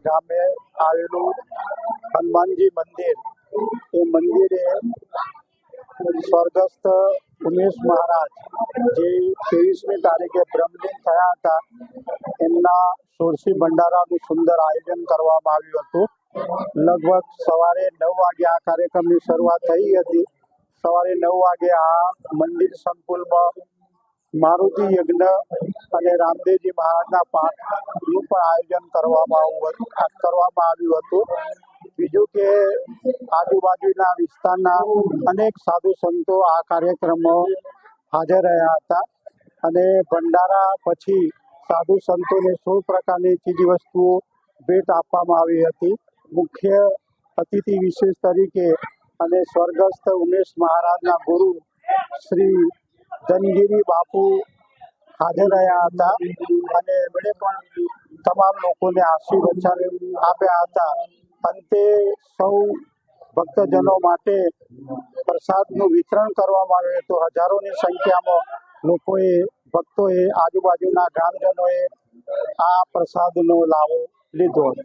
ગામે આવેલું હનુમાનજી મંદિર, એ મંદિરે સ્વર્ગસ્થ ઉમેશ મહારાજ જે 23મી તારીખે બ્રહ્મલીન થયા હતા, એમના સોરસી ભંડારાનું સુંદર આયોજન કરવામાં આવ્યું હતું. લગભગ સવારે 9 વાગે આ કાર્યક્રમની શરૂઆત થઈ હતી. સવારે 9 વાગે આ મંદિર સંકુલમાં મારુતિ યજ્ઞ અને રામદેવજી મહારાજના પાઠનું પણ આયોજન કરવામાં આવ્યું હતું. બીજું કે આજુબાજુના વિસ્તારના અનેક સાધુ સંતો આ કાર્યક્રમમાં હાજર રહ્યા હતા અને ભંડારા પછી સાધુ સંતોને 16 પ્રકારની ચીજવસ્તુઓ ભેટ આપવામાં આવી હતી. મુખ્ય અતિથિ વિશેષ તરીકે અને સ્વર્ગસ્થ ઉમેશ મહારાજના ગુરુ શ્રી ધનગીરી બાપુ હાજર રહ્યા હતા અને એમણે પણ તમામ લોકોને આશીર્વચન આપ્યા હતા. અંતે સૌ ભક્તજનો માટે પ્રસાદનું વિતરણ કરવામાં આવ્યું હતું. હજારોની સંખ્યામાં ભક્તોએ આજુબાજુના ગ્રામજનોએ આ પ્રસાદનો લાભ લીધો હતો.